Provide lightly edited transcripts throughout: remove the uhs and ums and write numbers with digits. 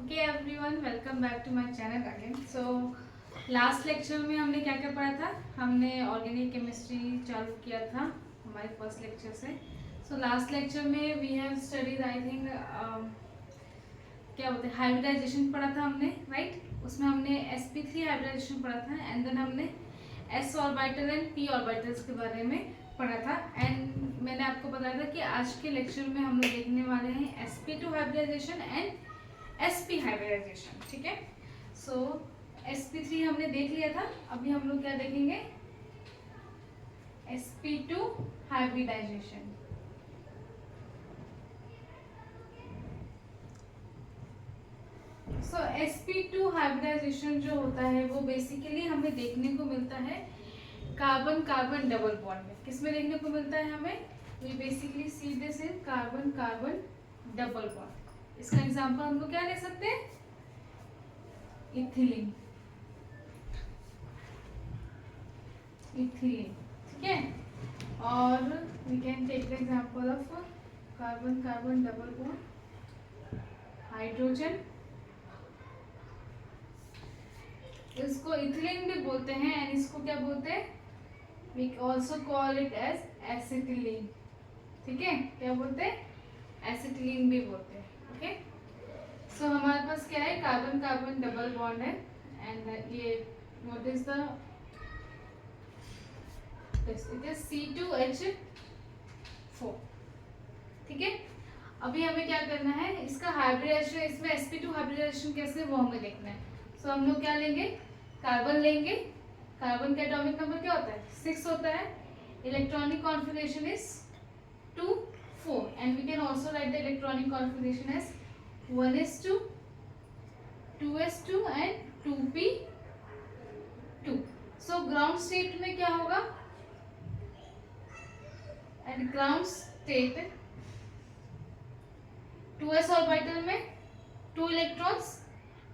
Okay everyone, welcome back to my channel again. So last lecture में हमने क्या क्या पढ़ा था। हमने ऑर्गेनिक केमिस्ट्री चालू किया था हमारे फर्स्ट लेक्चर से। सो लास्ट लेक्चर में we have studies I think क्या बोलते हैं हाइब्रिडाइजेशन पढ़ा था हमने, राइट। उसमें हमने sp3 हाइब्रिडाइजेशन पढ़ा था एंड देन हमने s orbital and p orbitals के बारे में पढ़ा था। एंड मैंने आपको बताया था कि आज के लेक्चर में हम लोग देखने वाले हैं sp2 hybridisation and sp hybridisation, ठीक है। सो sp3 हमने देख लिया था, अभी हम लोग क्या देखेंगे, sp2 हाइब्रिडाइजेशन। सो sp2 हाइब्रिडाइजेशन जो होता है वो बेसिकली हमें देखने को मिलता है कार्बन कार्बन डबल बॉन्ड में। किसमें देखने को मिलता है हमें? We basically see this in carbon carbon double bond. इसका एग्जांपल हम लोग क्या ले सकते हैं? इथिलीन, इथिलीन, ठीक है। और we can take the example of carbon carbon double bond hydrogen. इसको इथिलीन भी बोलते हैं एंड इसको क्या बोलते हैं? We also call it as acetylene, ठीक है। क्या बोलते हैं? एसिटिलीन भी बोलते हैं, ओके। सो हमारे पास क्या है? कार्बन कार्बन डबल बॉन्ड है एंड ये what is the it is C2H4, ठीक है। अभी हमें क्या करना है, इसका हाइब्रिडाइजेशन, इसमें sp2 हाइब्रिडाइजेशन कैसे वो हमें देखना है। सो हम लोग क्या लेंगे? कार्बन लेंगे। कार्बन का एटॉमिक नंबर क्या होता है? 6 होता है। Electronic configuration is 2 4 and we can also write the electronic configuration as 1s2 2s2 and 2p2। So ground state में क्या होगा? Eight ground state 2s orbital में 2 इलेक्ट्रॉन्स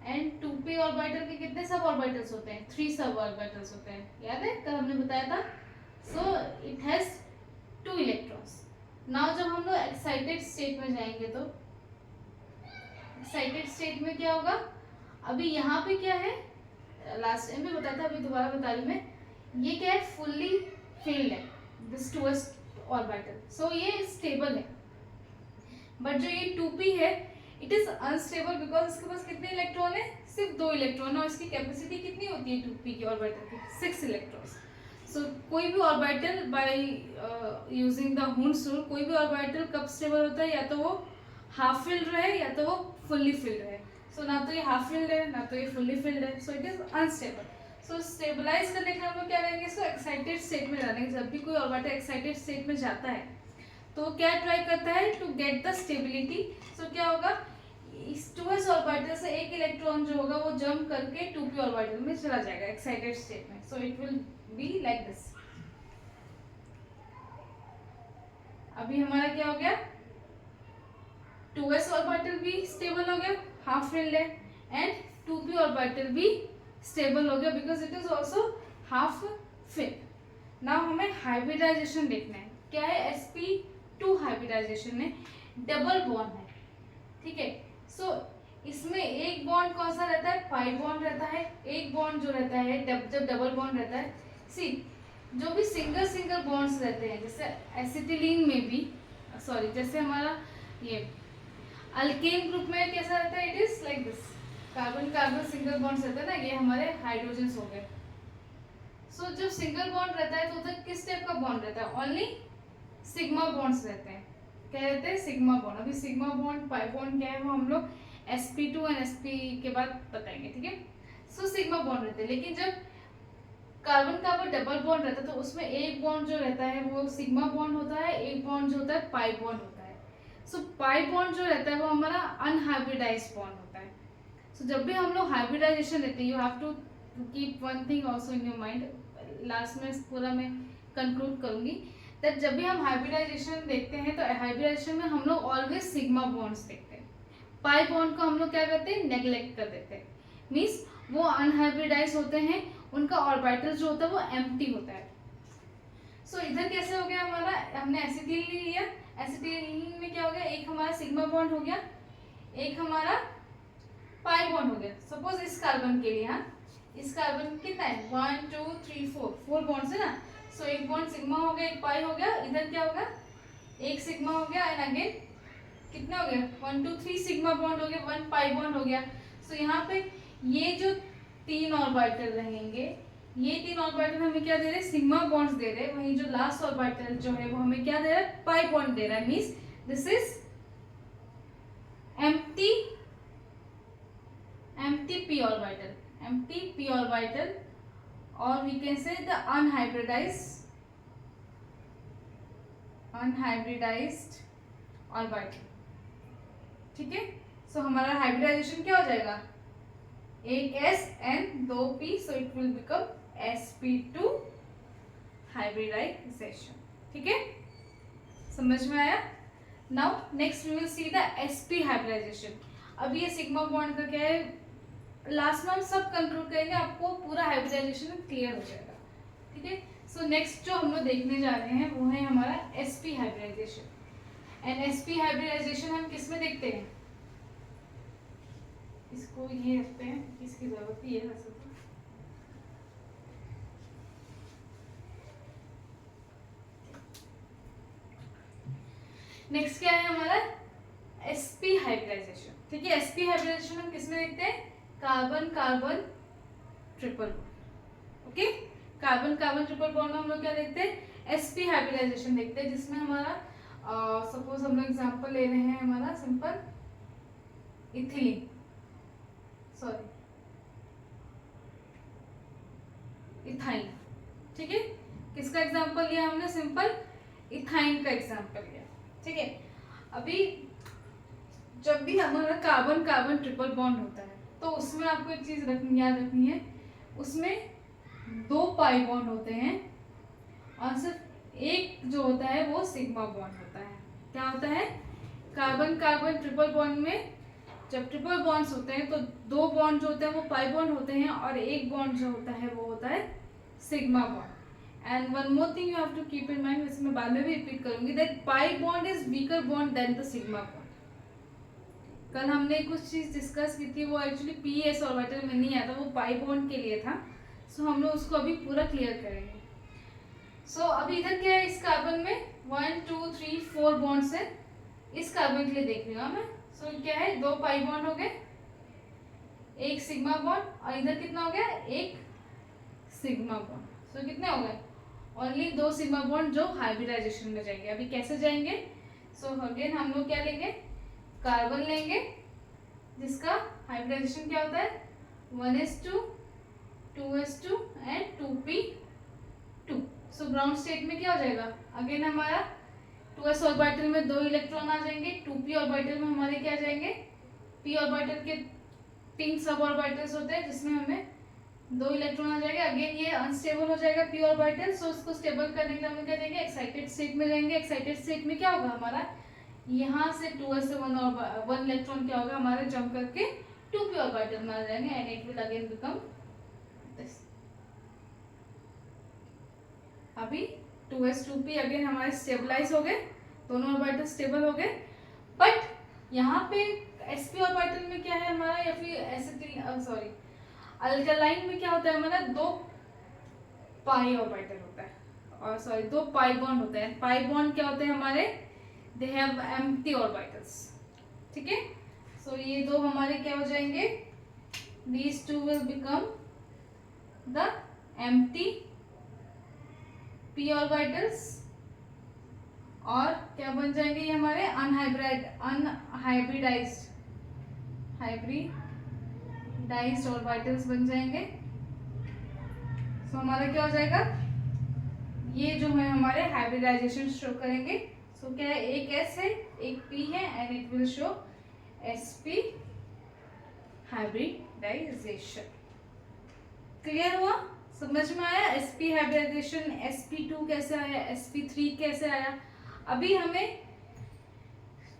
एंड 2p ऑर्बिटल के कितने सब ऑर्बिटल्स होते हैं? 3 सब ऑर्बिटल्स होते हैं, याद है कल हमने बताया था। So it has 2 electrons. Now जब हम लोग एक्साइटेड स्टेट में जाएंगे तो एक्साइटेड स्टेट में क्या होगा? अभी यहाँ पे क्या है, लास्ट टाइम भी बताया था, अभी दोबारा बता रही मैं। ये क्या है? फुल्ली फिल्ड है दिस 2s ऑर्बिटल। सो ये स्टेबल है, बट जो ये 2p है इट इज अनस्टेबल बिकॉज इसके पास कितने इलेक्ट्रॉन है? सिर्फ 2 इलेक्ट्रॉन। और इसकी कैपेसिटी कितनी होती है 2p की ऑर्बिटल की? 6 इलेक्ट्रॉन्स। सो कोई भी orbital bye using the हुंस rule, कोई भी ऑर्बिटल कब स्टेबल होता है? या तो वो हाफ फिल्ड रहे या तो वो फुल्ली फिल्ड रहे। सो ना तो ये हाफ फिल्ड है ना तो ये फुल्ली फिल्ड है, so it is unstable. So stabilise करने के लिए हम लोग क्या करेंगे? इसको एक्साइटेड स्टेट में डालेंगे। जब भी कोई ऑर्बिटल एक्साइटेड स्टेट में जाता है तो क्या ट्राई करता है? To get the stability. So क्या होगा? इस 2s ऑर्बिटल से एक इलेक्ट्रॉन जो होगा वो जंप करके 2p ऑर्बिटल में चला जाएगा एक्साइटेड स्टेट में। So it will be like this. अभी हमारा क्या हो गया? 2s ऑर्बिटल भी स्टेबल हो गया, हाफ फिल्ड है, एंड 2p ऑर्बिटल भी स्टेबल हो गया because it is also half filled. Now हमें हाइब्रिडाइजेशन देखना है। क्या है? sp2 हाइब्रिडाइजेशन में डबल बॉन्ड है, ठीक है। सो इसमें एक बॉन्ड कौन सा रहता है? पाई बॉन्ड रहता है। एक बॉन्ड जो रहता है जब डबल बॉन्ड रहता है, सी जो भी सिंगल सिंगल बॉन्ड्स रहते हैं, जैसे एसिटिलीन में भी, सॉरी जैसे हमारा ये अल्केन ग्रुप में कैसा रहता है? It is like this, carbon carbon single bonds रहता है ना, ये हमारे हाइड्रोजन हो गए। सो जब सिंगल बॉन्ड रहता है तो उधर किस टाइप का बॉन्ड रहता है? ओनली सिग्मा बॉन्ड्स रहते हैं। क्या रहते हैं? Sigma bond. अभी सिग्मा बॉन्ड पाई बॉन्ड क्या है वो हम लोग sp2 और sp के बाद बताएंगे, ठीक है। सो सिग्मा बॉन्ड रहते हैं, लेकिन जब कार्बन कार्बन डबल बॉन्ड रहता है तो उसमें एक बॉन्ड जो रहता है वो सिग्मा बॉन्ड होता है, एक बॉन्ड जो होता है पाई बॉन्ड होता है। सो पाई बॉन्ड जो रहता है वो हमारा अनहाइब्रिडाइज्ड बॉन्ड होता है। सो जब भी हम लोग हाइब्रिडाइजेशन लेते हैं, you have to keep one thing also in your mind. Last में पूरा मैं कंक्लूड करूंगी दैट जब भी हम हाइब्रिडाइजेशन देखते हैं तो हाइब्रिडाइजेशन में हम लोग ऑलवेज सिग्मा बॉन्ड्स देखते हैं। पाई बॉन्ड को हम लोग क्या करते हैं? नेग्लेक्ट कर देते हैं। मीन्स वो अनहाइब्रिडाइज होते हैं, उनका ऑर्बिटल जो होता है वो एम्प्टी होता है। सो इधर कैसे हो गया हमारा? हमने एसिटिलीन लिया, एसिटिलीन में क्या हो गया? एक हमारा सिग्मा बॉन्ड हो गया, एक हमारा पाई बॉन्ड हो गया। सपोज इस कार्बन के लिए, हाँ इस कार्बन कितना है 1 2 3 4 बॉन्ड्स है ना। सो एक बॉन्ड सिग्मा हो गया, एक पाई हो गया, इधर क्या होगा एक सिग्मा हो गया एंड अगेन कितना हो गया 1 2 3 सिग्मा बॉन्ड हो गया, 1 पाई बॉन्ड हो गया। सो यहाँ पे ये जो 3 ऑर्बिटल रहेंगे, ये 3 ऑर्बिटल हमें क्या दे रहे हैं सिग्मा बॉन्ड्स दे रहे हैं, वहीं जो लास्ट ऑर्बिटल जो है वो हमें क्या दे रहा है पाई बॉन्ड दे रहा है। Means this is empty p orbital, empty p orbital, or we can say the unhybridized orbital। ठीक है, सो हमारा हाइब्रिडाइजेशन क्या हो जाएगा एक s and 2 p, so it will become sp2 hybridization। ठीक है, समझ में आया। Now next we will see the sp hybridisation. अब ये सिग्मा बॉन्ड का क्या है, लास्ट में हम सब कंक्लूड करेंगे, आपको पूरा हाइब्रिडाइजेशन क्लियर हो जाएगा। ठीक है, सो नेक्स्ट जो हम लोग देखने जा रहे हैं वो है हमारा sp hybridisation. And sp hybridisation हम किस में देखते हैं, इसको ये रखते हैं, इसकी जरूरत ही है वैसे तो। नेक्स्ट क्या है हमारा sp हाइब्रिडाइजेशन। ठीक है, sp हाइब्रिडाइजेशन हम किस में देखते हैं carbon carbon triple bond. Okay, carbon carbon triple bond में हम लोग क्या देखते हैं sp हाइब्रिडाइजेशन देखते हैं, जिसमें हमारा सपोज हम लोग एग्जांपल ले रहे हैं हमारा सिंपल इथिलीन, सॉरी इथाइन। ठीक है, किसका एग्जांपल लिया हमने सिंपल इथाइन का एग्जांपल लिया। ठीक है, अभी जब भी हमारा कार्बन कार्बन ट्रिपल बॉन्ड होता है तो उसमें आपको एक चीज याद रखनी है, उसमें 2 पाई बॉन्ड होते हैं और सिर्फ एक जो होता है वो सिग्मा बॉन्ड होता है। क्या होता है कार्बन कार्बन ट्रिपल बॉन्ड में जब ट्रिपल बॉन्ड्स होते हैं तो 2 बॉन्ड जो होते हैं वो पाई बॉन्ड होते हैं और एक बॉन्ड जो होता है वो होता है sigma bond. And one more thing you have to keep in mind, वैसे मैं बाद में भी रिपीट करूंगी, that pi bond is weaker bond than the sigma bond. कल हमने कुछ चीज डिस्कस की थी, वो एक्चुअली पीएस ऑर्बिटल में नहीं आता, वो पाई बॉन्ड के लिए था। सो हम लोग उसको अभी पूरा क्लियर करेंगे। सो अभी इधर क्या है, इस कार्बन में 1 2 3 4 बॉन्ड्स है, इस कार्बन के लिए देख रही हूँ मैं। सो क्या है 2 पाई बॉन्ड हो गए, एक सिग्मा बॉन्ड, और इधर कितना हो गया एक सिग्मा बॉन्ड। सो कितने हो गए ओनली 2 सिग्मा बॉन्ड जो हाइब्रिडाइजेशन में जाएंगे। अभी कैसे जाएंगे, सो अगेन हम लोग क्या लेंगे कार्बन लेंगे जिसका हाइब्रिडाइजेशन क्या होता है 1s2 2s2 and 2p2। So ground state में क्या हो जाएगा अगेन हमारा 2s ऑर्बिटल में 2 इलेक्ट्रॉन आ जाएंगे, 2p ऑर्बिटल में हमारे क्या आ जाएंगे p ऑर्बिटल के 3 सब ऑर्बिटल्स होते हैं जिसमें हमें 2 इलेक्ट्रॉन आ जाएगा। अगेन ये अनस्टेबल हो जाएगा p ऑर्बिटल, सो उसको स्टेबल करने के लिए हम क्या जाएंगे एक्साइटेड स्टेट में जाएंगे। एक्साइटेड स्टेट में क्या होगा हमारा यहाँ से 2s से 1 इलेक्ट्रॉन क्या होगा हमारे जंप करके 2p ऑर्बिटल में आ जाएंगे and it will again become this. अभी 2s 2p अगेन हमारे स्टेबलाइज हो गए, दोनों ऑर्बिटल स्टेबल हो गए। बट यहाँ पे sp ऑर्बिटल में क्या है हमारा, या फिर एसिटिल सॉरी अल्कालाइन में क्या होता है हमारा 2 पाई ऑर्बिटल होता है, और सॉरी 2 पाई बॉन्ड होता है। पाई बॉन्ड क्या होते हैं हमारे, दे हैव एम्प्टी ऑर्बिटल्स। ठीक है, सो ये 2 हमारे क्या हो जाएंगे, these 2 will become the empty p orbitals, और क्या बन जाएंगे ये हमारे हाइब्रिडाइज्ड ऑर्बिटल्स बन जाएंगे। सो हमारा क्या हो जाएगा, ये जो है हमारे हाइब्रिडाइजेशन शो करेंगे। सो क्या है एक s है एक p है and it will show sp hybridisation. Clear हुआ, समझ में आया sp हाइब्रिडाइजेशन, sp2 कैसे आया, sp3 कैसे आया। अभी हमें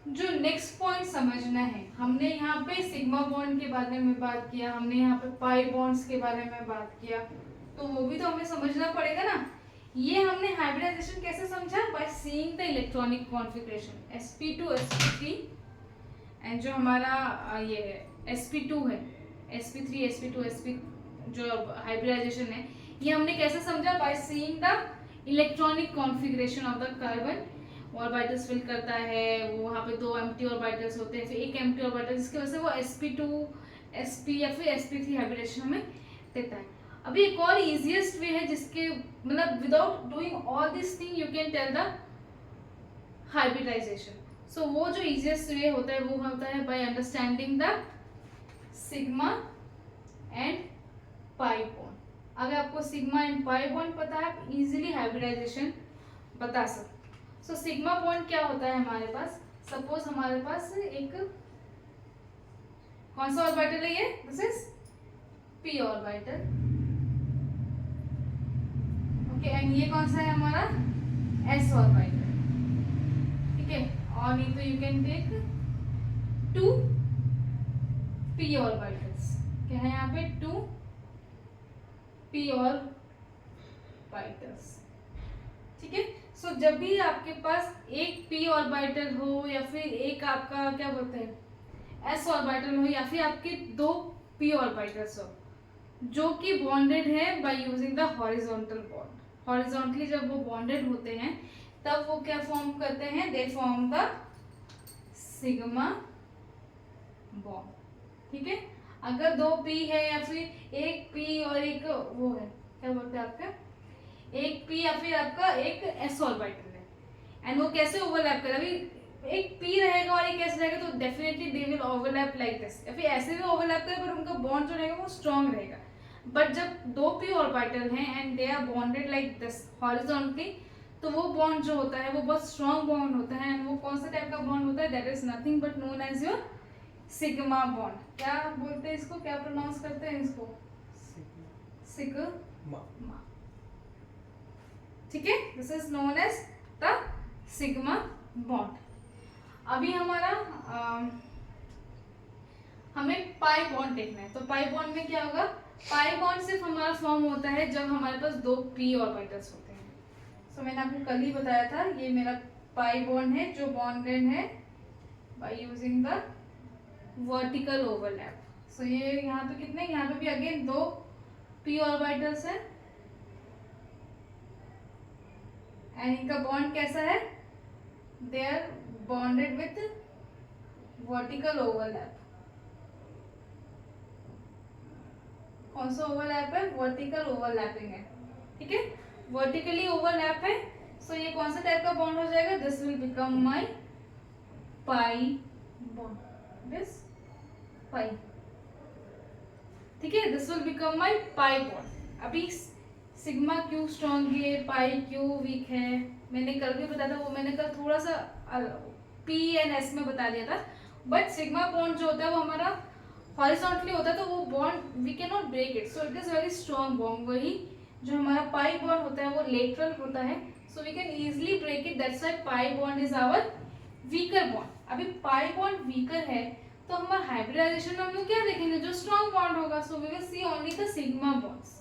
जो नेक्स्ट पॉइंट समझना है, हमने यहाँ पे सिग्मा बॉन्ड के बारे में बात किया, हमने यहाँ पे पाई बॉन्ड्स के बारे में बात किया, तो वो भी तो हमें समझना पड़ेगा ना। ये हमने हाइब्रिडाइजेशन कैसे समझा, by seeing the electronic configuration sp2 sp3 and जो हमारा ये sp2 है, sp3 sp2 sp जो हाइब्रिडाइजेशन है, ये हमने कैसे समझा? By seeing the electronic configuration of the carbon. Orbitals fill करता है वो, वहाँ पे 2 एम्प्टी ऑर्बिटल्स होते हैं, फिर एक एम्प्टी ऑर्बिटल, जिसकी वजह से वो sp2 sp या फिर sp3 हाइब्रिडेशन हमें देता है। अभी एक और इजीएस्ट वे है जिसके मतलब without doing all this thing you can tell the hybridization. So वो जो इजीएस्ट वे होता है वो होता है by understanding the sigma and pi bond. अगर आपको सिग्मा एंड पाई बॉन्ड पता है आप इजीली हाइब्रिडाइजेशन बता सकते। सो सिग्मा बॉन्ड क्या होता है हमारे पास? सपोज हमारे पास एक कौन सा ऑर्बिटल है ये? This is P orbital, okay, and ये कौन सा है हमारा? एस ऑर्बिटल, ठीक है। और नहीं तो you can take 2 P orbitals, क्या है यहाँ पे? 2 पी ऑर्बिटल्स, ठीक है। सो जब भी आपके पास एक पी ऑर्बिटल हो या फिर एक आपका क्या बोलते हैं एस ऑर्बिटल हो, या फिर आपके 2 पी ऑर्बिटल्स हो जो कि बॉन्डेड है by using the horizontal bond. Horizontally जब वो बॉन्डेड होते हैं तब वो क्या फॉर्म करते हैं? They form the sigma bond, ठीक है। अगर 2 पी है या फिर एक पी और एक वो है, क्या बोलते हैं आपका, एक पी या फिर आपका एक एस ऑर्बिटल है, एंड वो कैसे ओवरलैप करे? अभी एक पी रहेगा और एक एस रहेगा तो definitely they will overlap like this, या फिर ऐसे भी ओवरलैप करे पर उनका बॉन्ड जो रहेगा वो स्ट्रांग रहेगा। बट जब 2 पी ऑर्बिटल हैं and they are bonded like this horizontally, तो वो बॉन्ड जो होता है वो बहुत स्ट्रांग बॉन्ड होता है, एंड वो कौन सा टाइप का बॉन्ड होता है? That is nothing but known as your sigma bond. क्या बोलते हैं इसको, क्या प्रोनाउंस करते हैं इसको? सिग्मा, ठीक है। This is known as the sigma bond. अभी हमारा हमें पाई बॉन्ड देखना है, तो पाई बॉन्ड में क्या होगा? पाई बॉन्ड सिर्फ हमारा फॉर्म होता है जब हमारे पास 2 पी ऑर्बिटल्स होते हैं। सो मैंने आपको कल ही बताया था, ये मेरा पाई बॉन्ड है जो बॉन्डेड है by using the vertical overlap. So ये यहाँ पे कितने, यहाँ पे भी अगेन 2 पी ऑर्बिटल्स है एंड इनका बॉन्ड कैसा है? They are bonded with vertical overlap. कौन सा ओवरलैप है? वर्टिकल ओवरलैपिंग है, ठीक है, वर्टिकली ओवरलैप है। सो ये कौन सा टाइप का बॉन्ड हो जाएगा? This will become my pi bond, this pi, ठीक है, this will become my pi bond. अभी सिग्मा क्यों स्ट्रॉन्ग है, पाई क्यों वीक है, मैंने कल भी बताया था, वो मैंने कल थोड़ा सा पी एंड एस में बता दिया था। बट सिग्मा बॉन्ड जो होता है वो हमारा हॉरिजॉन्टली होता है, तो वो bond we can not break it, so it is very strong bond. वही जो हमारा पाई बॉन्ड होता है वो लेटरल होता है, so we can easily break it, that's why pi bond is our weaker bond. अभी पाई बॉन्ड वीकर है तो हमारा हाइब्रिडाइजेशन में हम लोग क्या देखेंगे? जो स्ट्रॉन्ग बॉन्ड होगा, so we will see only the sigma bonds,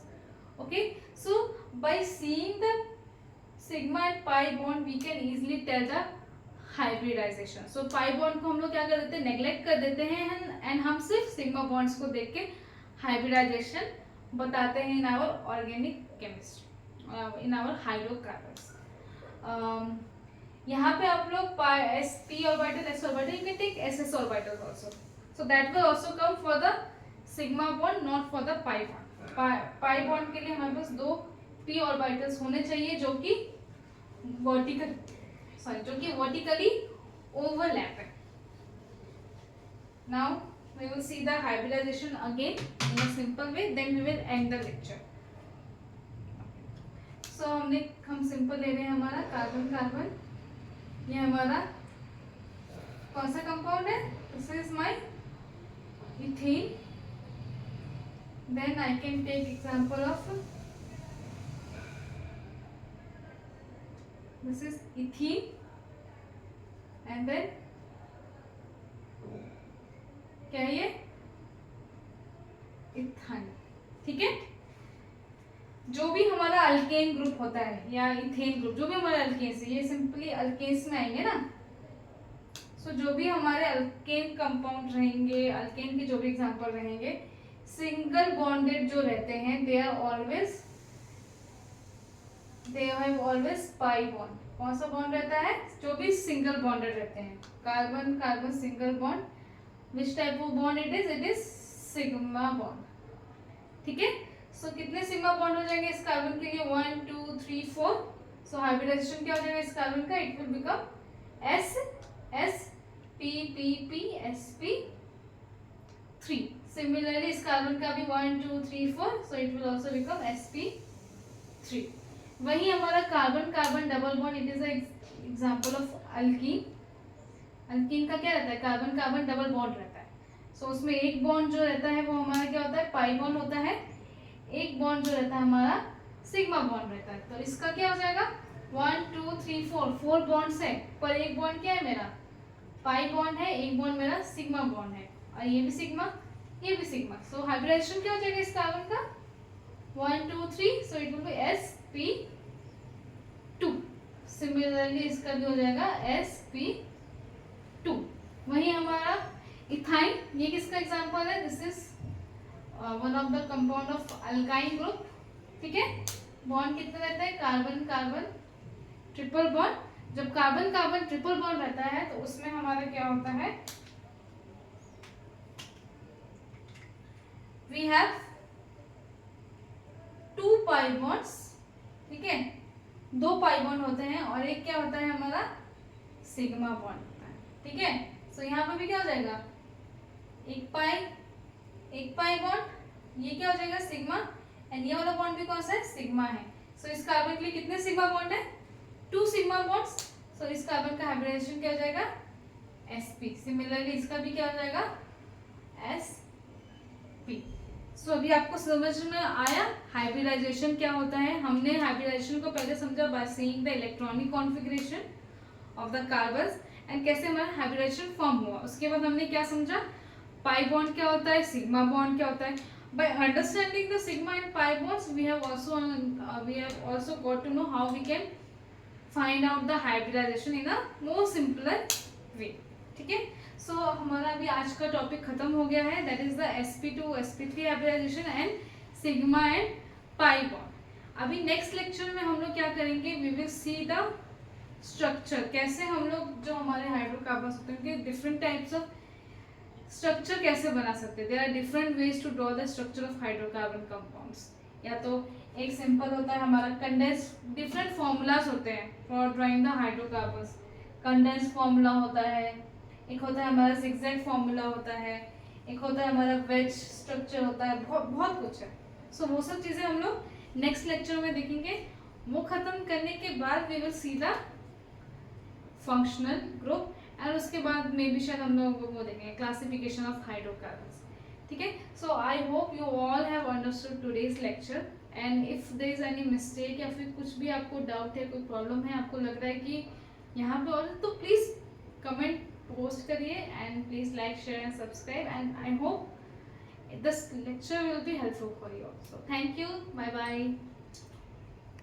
okay, so by seeing the sigma and pi bond we can easily tell the hybridization. So pi bond को हम लोग क्या कर देते हैं? नेग्लेक्ट कर देते हैं एंड हम सिर्फ सिग्मा बॉन्ड्स को देख के हाइब्रिडाइजेशन बताते हैं in our organic chemistry, in our hydrocarbons. यहाँ पे आप लोग s p orbital, s orbital, you can take s s orbital also, so that will also come for the sigma bond, not for the pi bond. Pi bond के लिए हमारे पास 2 P orbitals होने चाहिए जो कि वर्टिकली ओवरलैप है। Now we will see the hybridization again in a simple way, then we will end the lecture. So हम simple ले रहे हैं हमारा कार्बन कार्बन, ये हमारा कौन सा कंपाउंड है? This is my ethane. Then I can take example of this is ethene, and then क्या है ये? इथाइन, ठीक है। जो भी हमारा अल्केन ग्रुप होता है या इथेन ग्रुप, जो भी हमारा अल्केन्स है, ये सिंपली अल्केन्स में आएंगे ना, सो जो भी हमारे अल्केन कंपाउंड रहेंगे, अल्केन के जो भी एग्जांपल रहेंगे, सिंगल बॉन्डेड जो रहते हैं, they have always pi bond. कौन सा बॉन्ड रहता है? जो भी सिंगल बॉन्डेड रहते हैं, carbon carbon single bond, which type of bond it is sigma bond. ठीक है, सो कितने सिग्मा बॉन्ड हो जाएंगे इस कार्बन के लिए? 1 2 3 4। सो हाइब्रिडाइजेशन क्या हो जाएगा इस कार्बन का? It will become S S P P P S P 3। Similarly इस कार्बन का भी 1 2 3 4, so it will also become sp3। वही हमारा carbon carbon double bond, it is example of alkyne. Alkyne का क्या रहता है? कार्बन कार्बन डबल बॉन्ड रहता है। सो उसमें एक बॉन्ड जो रहता है वो हमारा क्या होता है? पाई बॉन्ड होता है। एक बॉन्ड जो रहता है हमारा सिग्मा बॉन्ड रहता है। तो इसका क्या हो जाएगा? 1 2 3 4, 4 बॉन्ड्स है, पर एक बॉन्ड क्या है मेरा? पाई बॉन्ड है, एक बॉन्ड मेरा सिग्मा बॉन्ड है, और ये भी सिग्मा, ये भी सिग्मा। सो हाइब्रिडाइजेशन क्या हो जाएगा इस कार्बन का? 1 2 3, so it will be sp2। Similarly इसका भी हो जाएगा sp2। वही हमारा इथाइन, ये किसका एग्जांपल है? This is one of the compound of alkyne group. ठीक है, बॉन्ड कितने रहते हैं? Carbon carbon triple bond. जब कार्बन कार्बन ट्रिपल बॉन्ड रहता है तो उसमें हमारा क्या होता है? We have 2 pi bonds. ठीक है, 2 पाई बॉन्ड होते हैं, और एक क्या होता है हमारा? सिग्मा बॉन्ड होता है। ठीक है, सो यहाँ पे भी क्या हो जाएगा? एक पाई बॉन्ड, ये क्या हो जाएगा? सिग्मा, एंड ये वाला बॉन्ड भी कौन सा है? सिग्मा है। सो इस कार्बन के लिए कितने सिग्मा बॉन्ड है? 2 सिग्मा बॉन्ड्स। सो इस कार्बन का हाइब्रिडाइजेशन क्या हो जाएगा? sp। सिमिलरली इसका भी क्या हो जाएगा? sp। सो अभी आपको समझ में आया हाइब्रिडाइजेशन क्या होता है? हमने हाइब्रिडाइजेशन को पहले समझा by seeing the electronic configuration of the carbons and कैसे हमारा हाइब्रिडाइजेशन फॉर्म हुआ। उसके बाद हमने क्या समझा? पाई बॉन्ड क्या होता है, सिग्मा बॉन्ड क्या होता है। By understanding the sigma and pi bonds, we have also got to know how we can find out the hybridization in a more simpler way. ठीक है, सो हमारा अभी आज का टॉपिक खत्म हो गया है, that is the sp2 sp3 hybridization and sigma and pi bond. अभी नेक्स्ट लेक्चर में हम लोग क्या करेंगे? We will see the structure, कैसे हम लोग जो हमारे हाइड्रोकार्बन्स होते हैं उनके डिफरेंट टाइप्स ऑफ स्ट्रक्चर कैसे बना सकते हैं। There are different ways to draw the structure of hydrocarbon compounds. या तो एक सिंपल होता है हमारा कंडेंस, डिफरेंट फॉर्मूलाज होते हैं for drawing the hydrocarbons. Condense formula होता है, एक होता है हमारा जिगजैग फॉर्मूला होता है, एक होता है हमारा वेज स्ट्रक्चर होता है, बहुत कुछ है। सो वो सब चीज़ें हम लोग नेक्स्ट लेक्चर में देखेंगे। वो खत्म करने के बाद we will see the functional group, और उसके बाद में भी शायद हम लोग वो देखेंगे क्लासिफिकेशन ऑफ हाइड्रोकार्बन्स। ठीक है, so I hope you all have understood today's lecture, and if there is any mistake या फिर कुछ भी आपको डाउट है, कोई प्रॉब्लम है, आपको लग रहा है कि यहाँ पे और, तो प्लीज़ कमेंट पोस्ट करिए, and please like share and subscribe, and I hope this lecture will be helpful for you. So thank you, bye bye.